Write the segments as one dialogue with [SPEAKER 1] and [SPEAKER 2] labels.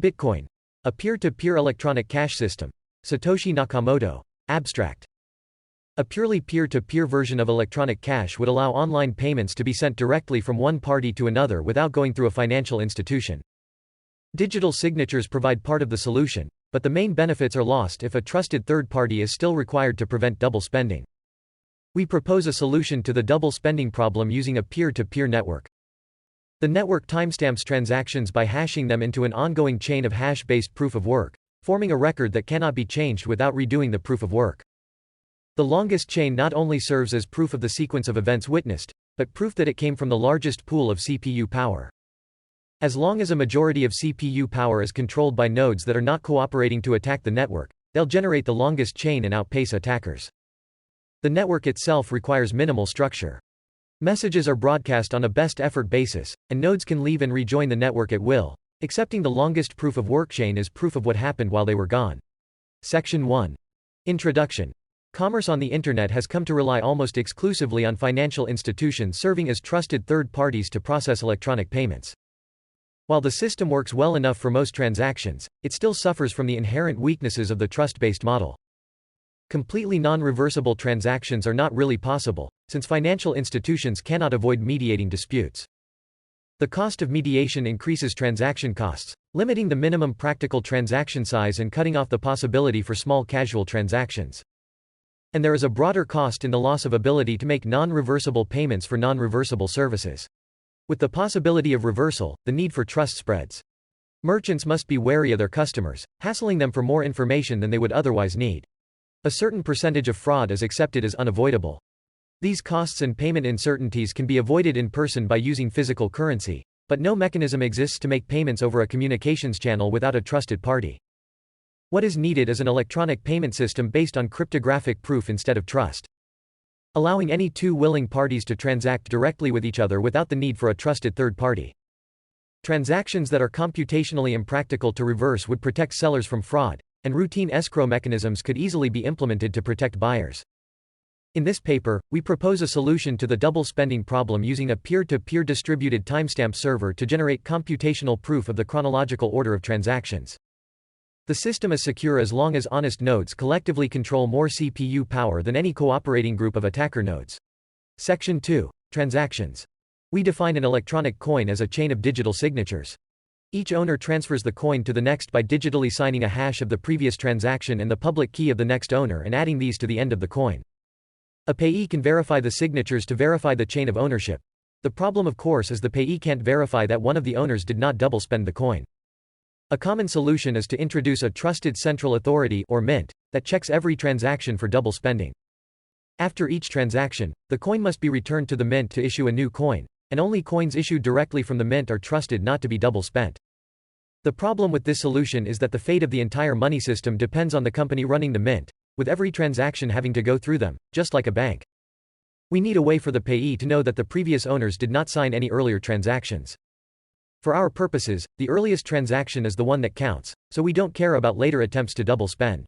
[SPEAKER 1] Bitcoin. A peer-to-peer electronic cash system. Satoshi Nakamoto. Abstract. A purely peer-to-peer version of electronic cash would allow online payments to be sent directly from one party to another without going through a financial institution. Digital signatures provide part of the solution, but the main benefits are lost if a trusted third party is still required to prevent double spending. We propose a solution to the double spending problem using a peer-to-peer network. The network timestamps transactions by hashing them into an ongoing chain of hash-based proof of work, forming a record that cannot be changed without redoing the proof of work. The longest chain not only serves as proof of the sequence of events witnessed, but proof that it came from the largest pool of CPU power. As long as a majority of CPU power is controlled by nodes that are not cooperating to attack the network, they'll generate the longest chain and outpace attackers. The network itself requires minimal structure. Messages are broadcast on a best effort basis, and nodes can leave and rejoin the network at will. Accepting the longest proof of work chain is proof of what happened while they were gone. Section 1. Introduction. Commerce on the Internet has come to rely almost exclusively on financial institutions serving as trusted third parties to process electronic payments. While the system works well enough for most transactions, it still suffers from the inherent weaknesses of the trust-based model. Completely non-reversible transactions are not really possible, since financial institutions cannot avoid mediating disputes. The cost of mediation increases transaction costs, limiting the minimum practical transaction size and cutting off the possibility for small casual transactions. And there is a broader cost in the loss of ability to make non-reversible payments for non-reversible services. With the possibility of reversal, the need for trust spreads. Merchants must be wary of their customers, hassling them for more information than they would otherwise need. A certain percentage of fraud is accepted as unavoidable. These costs and payment uncertainties can be avoided in person by using physical currency, but no mechanism exists to make payments over a communications channel without a trusted party. What is needed is an electronic payment system based on cryptographic proof instead of trust, allowing any two willing parties to transact directly with each other without the need for a trusted third party. Transactions that are computationally impractical to reverse would protect sellers from fraud, and routine escrow mechanisms could easily be implemented to protect buyers. In this paper, we propose a solution to the double spending problem using a peer-to-peer distributed timestamp server to generate computational proof of the chronological order of transactions. The system is secure as long as honest nodes collectively control more CPU power than any cooperating group of attacker nodes. Section 2. Transactions. We define an electronic coin as a chain of digital signatures. Each owner transfers the coin to the next by digitally signing a hash of the previous transaction and the public key of the next owner and adding these to the end of the coin. A payee can verify the signatures to verify the chain of ownership. The problem, of course, is the payee can't verify that one of the owners did not double spend the coin. A common solution is to introduce a trusted central authority, or mint, that checks every transaction for double spending. After each transaction, the coin must be returned to the mint to issue a new coin, and only coins issued directly from the mint are trusted not to be double spent. The problem with this solution is that the fate of the entire money system depends on the company running the mint, with every transaction having to go through them, just like a bank. We need a way for the payee to know that the previous owners did not sign any earlier transactions. For our purposes, the earliest transaction is the one that counts, so we don't care about later attempts to double spend.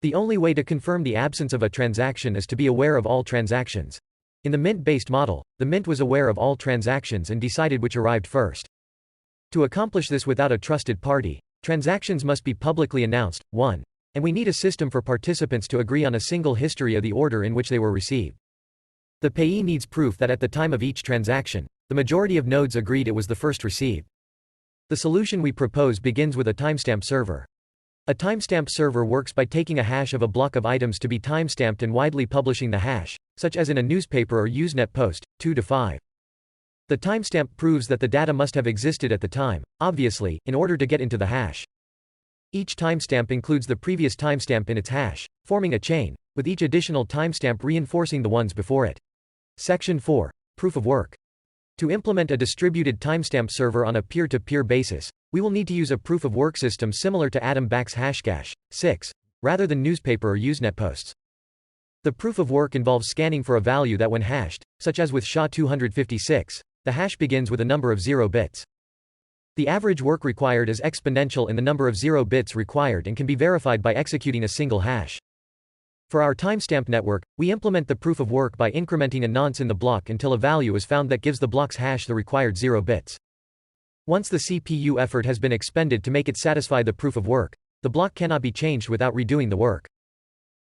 [SPEAKER 1] The only way to confirm the absence of a transaction is to be aware of all transactions. In the mint-based model, the mint was aware of all transactions and decided which arrived first. To accomplish this without a trusted party, transactions must be publicly announced, 1. And we need a system for participants to agree on a single history of the order in which they were received. The payee needs proof that at the time of each transaction, the majority of nodes agreed it was the first received. The solution we propose begins with a timestamp server. A timestamp server works by taking a hash of a block of items to be timestamped and widely publishing the hash, such as in a newspaper or Usenet post, 2 to 5. The timestamp proves that the data must have existed at the time, obviously, in order to get into the hash. Each timestamp includes the previous timestamp in its hash, forming a chain, with each additional timestamp reinforcing the ones before it. Section 4. Proof of work. To implement a distributed timestamp server on a peer-to-peer basis, we will need to use a proof-of-work system similar to Atom-Back's Hashcash, 6, rather than newspaper or Usenet posts. The proof of work involves scanning for a value that when hashed, such as with SHA-256, the hash begins with a number of 0 bits. The average work required is exponential in the number of 0 bits required and can be verified by executing a single hash. For our timestamp network, we implement the proof of work by incrementing a nonce in the block until a value is found that gives the block's hash the required 0 bits. Once the CPU effort has been expended to make it satisfy the proof of work, the block cannot be changed without redoing the work.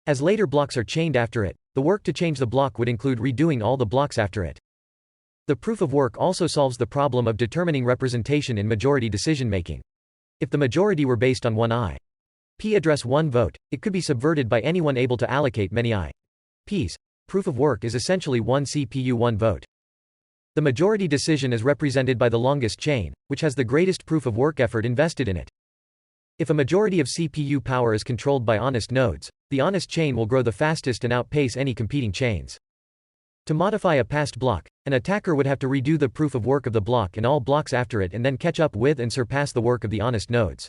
[SPEAKER 1] As later blocks are chained after it, the work to change the block would include redoing all the blocks after it. The proof of work also solves the problem of determining representation in majority decision-making. If the majority were based on one IP address one vote, it could be subverted by anyone able to allocate many IPs. Proof of work is essentially one CPU one vote. The majority decision is represented by the longest chain, which has the greatest proof of work effort invested in it. If a majority of CPU power is controlled by honest nodes, the honest chain will grow the fastest and outpace any competing chains. To modify a passed block, an attacker would have to redo the proof of work of the block and all blocks after it and then catch up with and surpass the work of the honest nodes.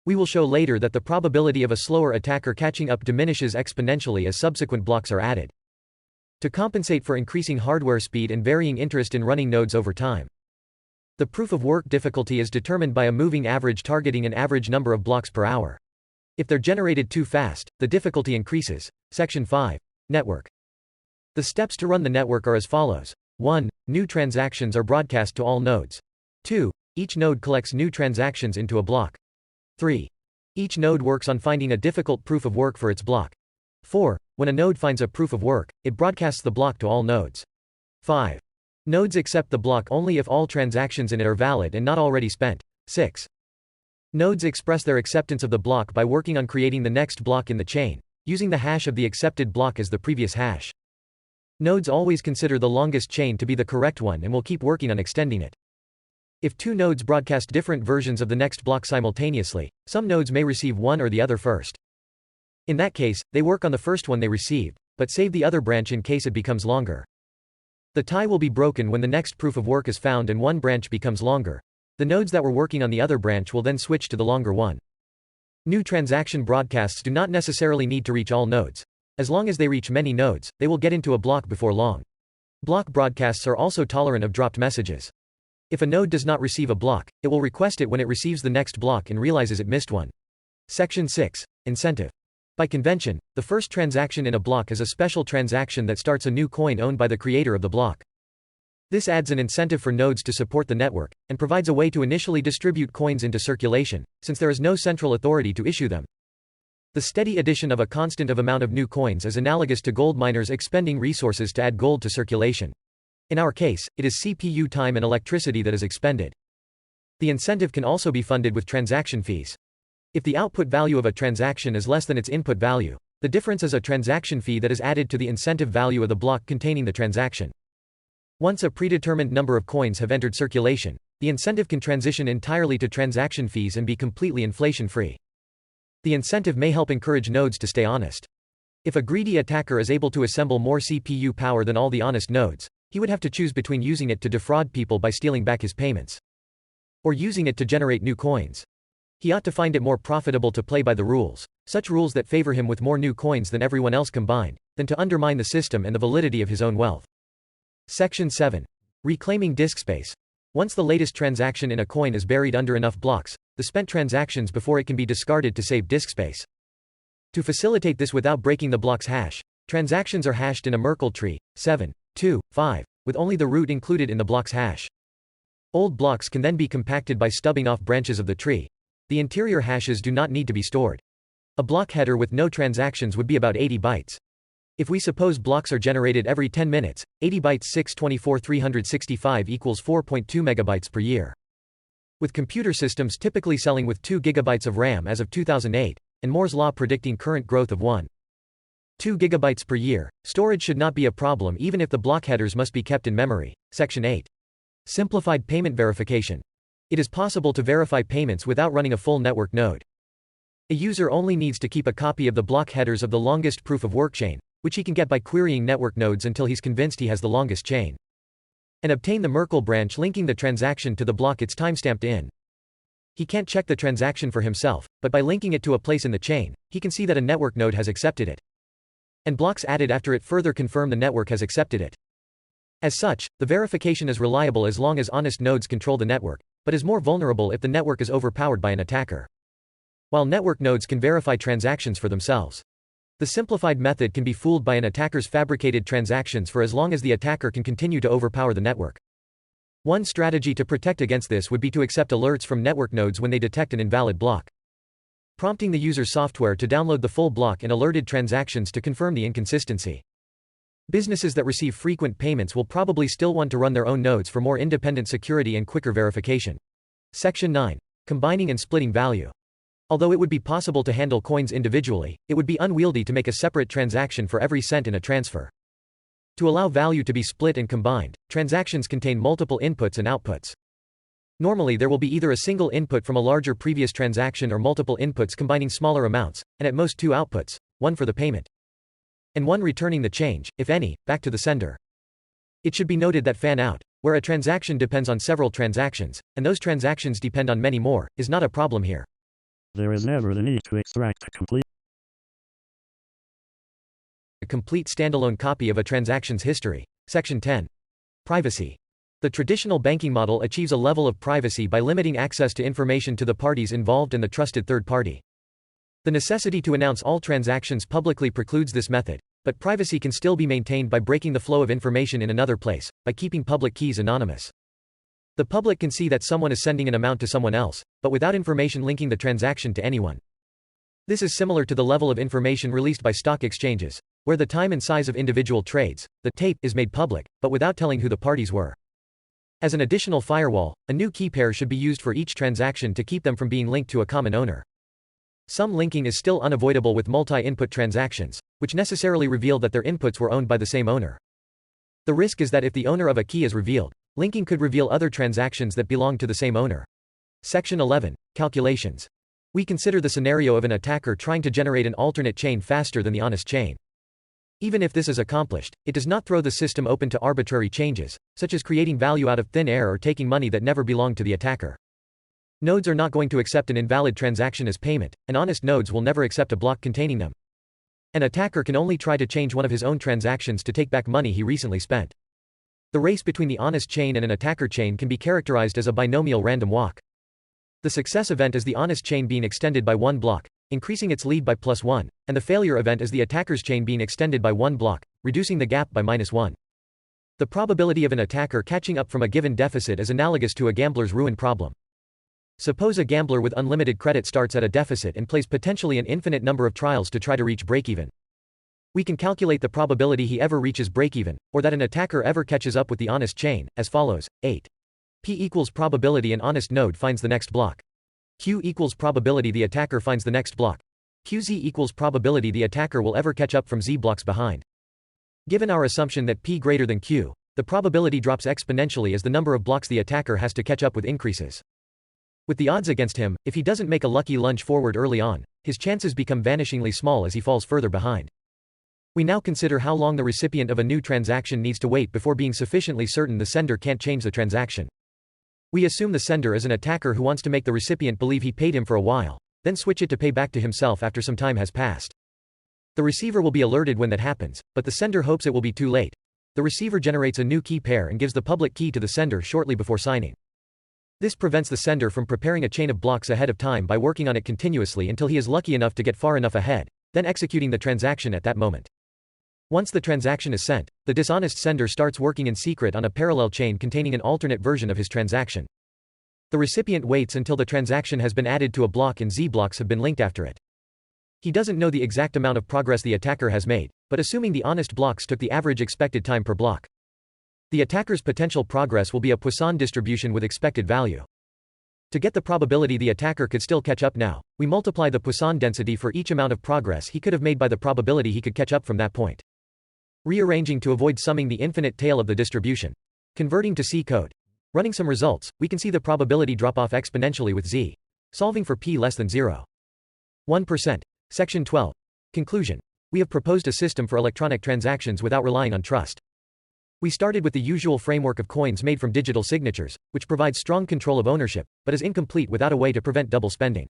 [SPEAKER 1] We will show later that the probability of a slower attacker catching up diminishes exponentially as subsequent blocks are added. To compensate for increasing hardware speed and varying interest in running nodes over time. The proof of work difficulty is determined by a moving average targeting an average number of blocks per hour. If they're generated too fast, the difficulty increases. Section 5. Network. The steps to run the network are as follows. 1. New transactions are broadcast to all nodes. 2. Each node collects new transactions into a block. 3. Each node works on finding a difficult proof of work for its block. 4. When a node finds a proof of work, it broadcasts the block to all nodes. 5. Nodes accept the block only if all transactions in it are valid and not already spent. 6. Nodes express their acceptance of the block by working on creating the next block in the chain, using the hash of the accepted block as the previous hash. Nodes always consider the longest chain to be the correct one and will keep working on extending it. If two nodes broadcast different versions of the next block simultaneously, some nodes may receive one or the other first. In that case, they work on the first one they received, but save the other branch in case it becomes longer. The tie will be broken when the next proof of work is found and one branch becomes longer. The nodes that were working on the other branch will then switch to the longer one. New transaction broadcasts do not necessarily need to reach all nodes. As long as they reach many nodes, they will get into a block before long. Block broadcasts are also tolerant of dropped messages. If a node does not receive a block, it will request it when it receives the next block and realizes it missed one. Section 6. Incentive. By convention, the first transaction in a block is a special transaction that starts a new coin owned by the creator of the block. This adds an incentive for nodes to support the network, and provides a way to initially distribute coins into circulation, since there is no central authority to issue them. The steady addition of a constant amount of new coins is analogous to gold miners expending resources to add gold to circulation. In our case, it is CPU time and electricity that is expended. The incentive can also be funded with transaction fees. If the output value of a transaction is less than its input value, the difference is a transaction fee that is added to the incentive value of the block containing the transaction. Once a predetermined number of coins have entered circulation, the incentive can transition entirely to transaction fees and be completely inflation-free. The incentive may help encourage nodes to stay honest. If a greedy attacker is able to assemble more CPU power than all the honest nodes, he would have to choose between using it to defraud people by stealing back his payments, or using it to generate new coins. He ought to find it more profitable to play by the rules, such rules that favor him with more new coins than everyone else combined, than to undermine the system and the validity of his own wealth. Section 7. Reclaiming disk space. Once the latest transaction in a coin is buried under enough blocks, the spent transactions before it can be discarded to save disk space. To facilitate this without breaking the block's hash, transactions are hashed in a Merkle tree, 7, 2, 5, with only the root included in the block's hash. Old blocks can then be compacted by stubbing off branches of the tree. The interior hashes do not need to be stored. A block header with no transactions would be about 80 bytes. If we suppose blocks are generated every 10 minutes, 80 bytes 624 365 equals 4.2 megabytes per year. With computer systems typically selling with 2 gigabytes of RAM as of 2008, and Moore's law predicting current growth of 1.2 gigabytes per year, storage should not be a problem even if the block headers must be kept in memory. Section 8. Simplified payment verification. It is possible to verify payments without running a full network node. A user only needs to keep a copy of the block headers of the longest proof of work chain, which he can get by querying network nodes until he's convinced he has the longest chain, and obtain the Merkle branch linking the transaction to the block it's timestamped in. He can't check the transaction for himself, but by linking it to a place in the chain, he can see that a network node has accepted it, and blocks added after it further confirm the network has accepted it. As such, the verification is reliable as long as honest nodes control the network, but is more vulnerable if the network is overpowered by an attacker. While network nodes can verify transactions for themselves, the simplified method can be fooled by an attacker's fabricated transactions for as long as the attacker can continue to overpower the network. One strategy to protect against this would be to accept alerts from network nodes when they detect an invalid block, prompting the user's software to download the full block and alerted transactions to confirm the inconsistency. Businesses that receive frequent payments will probably still want to run their own nodes for more independent security and quicker verification. Section 9. Combining and splitting value. Although it would be possible to handle coins individually, it would be unwieldy to make a separate transaction for every cent in a transfer. To allow value to be split and combined, transactions contain multiple inputs and outputs. Normally there will be either a single input from a larger previous transaction or multiple inputs combining smaller amounts, and at most two outputs, one for the payment, and one returning the change, if any, back to the sender. It should be noted that fan-out, where a transaction depends on several transactions, and those transactions depend on many more, is not a problem here.
[SPEAKER 2] There is never the need to extract a
[SPEAKER 1] complete standalone copy of a transaction's history. Section 10. Privacy. The traditional banking model achieves a level of privacy by limiting access to information to the parties involved and the trusted third party. The necessity to announce all transactions publicly precludes this method, but privacy can still be maintained by breaking the flow of information in another place, by keeping public keys anonymous. The public can see that someone is sending an amount to someone else, but without information linking the transaction to anyone. This is similar to the level of information released by stock exchanges, where the time and size of individual trades, the tape, is made public, but without telling who the parties were. As an additional firewall, a new key pair should be used for each transaction to keep them from being linked to a common owner. Some linking is still unavoidable with multi-input transactions, which necessarily reveal that their inputs were owned by the same owner. The risk is that if the owner of a key is revealed, linking could reveal other transactions that belong to the same owner. Section 11. Calculations. We consider the scenario of an attacker trying to generate an alternate chain faster than the honest chain. Even if this is accomplished, it does not throw the system open to arbitrary changes, such as creating value out of thin air or taking money that never belonged to the attacker. Nodes are not going to accept an invalid transaction as payment, and honest nodes will never accept a block containing them. An attacker can only try to change one of his own transactions to take back money he recently spent. The race between the honest chain and an attacker chain can be characterized as a binomial random walk. The success event is the honest chain being extended by one block, increasing its lead by +1, and the failure event is the attacker's chain being extended by one block, reducing the gap by -1. The probability of an attacker catching up from a given deficit is analogous to a gambler's ruin problem. Suppose a gambler with unlimited credit starts at a deficit and plays potentially an infinite number of trials to try to reach break-even. We can calculate the probability he ever reaches break-even, or that an attacker ever catches up with the honest chain, as follows: 8. P equals probability an honest node finds the next block. Q equals probability the attacker finds the next block. QZ equals probability the attacker will ever catch up from Z blocks behind. Given our assumption that P greater than Q, the probability drops exponentially as the number of blocks the attacker has to catch up with increases. With the odds against him, if he doesn't make a lucky lunge forward early on, his chances become vanishingly small as he falls further behind. We now consider how long the recipient of a new transaction needs to wait before being sufficiently certain the sender can't change the transaction. We assume the sender is an attacker who wants to make the recipient believe he paid him for a while, then switch it to pay back to himself after some time has passed. The receiver will be alerted when that happens, but the sender hopes it will be too late. The receiver generates a new key pair and gives the public key to the sender shortly before signing. This prevents the sender from preparing a chain of blocks ahead of time by working on it continuously until he is lucky enough to get far enough ahead, then executing the transaction at that moment. Once the transaction is sent, the dishonest sender starts working in secret on a parallel chain containing an alternate version of his transaction. The recipient waits until the transaction has been added to a block and Z blocks have been linked after it. He doesn't know the exact amount of progress the attacker has made, but assuming the honest blocks took the average expected time per block. The attacker's potential progress will be a Poisson distribution with expected value. To get the probability the attacker could still catch up now, we multiply the Poisson density for each amount of progress he could have made by the probability he could catch up from that point. Rearranging to avoid summing the infinite tail of the distribution. Converting to C code. Running some results, we can see the probability drop off exponentially with Z. Solving for p less than 0.1%. Section 12. Conclusion. We have proposed a system for electronic transactions without relying on trust. We started with the usual framework of coins made from digital signatures, which provides strong control of ownership, but is incomplete without a way to prevent double spending.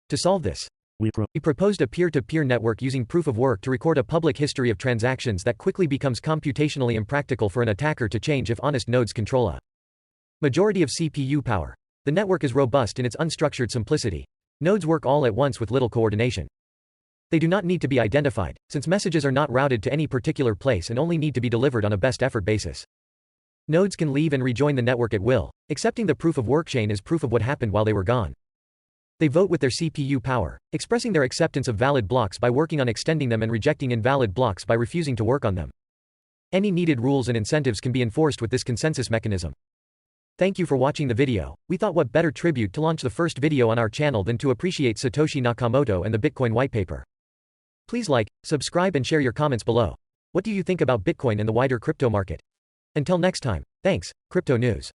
[SPEAKER 1] To solve this, we proposed a peer-to-peer network using proof of work to record a public history of transactions that quickly becomes computationally impractical for an attacker to change if honest nodes control a majority of CPU power. The network is robust in its unstructured simplicity. Nodes work all at once with little coordination. They do not need to be identified, since messages are not routed to any particular place and only need to be delivered on a best effort basis. Nodes can leave and rejoin the network at will, accepting the proof of work chain as proof of what happened while they were gone. They vote with their CPU power, expressing their acceptance of valid blocks by working on extending them and rejecting invalid blocks by refusing to work on them. Any needed rules and incentives can be enforced with this consensus mechanism. Thank you for watching the video. We thought what better tribute to launch the first video on our channel than to appreciate Satoshi Nakamoto and the Bitcoin Whitepaper. Please like, subscribe and share your comments below. What do you think about Bitcoin and the wider crypto market? Until next time, thanks, Krypto News.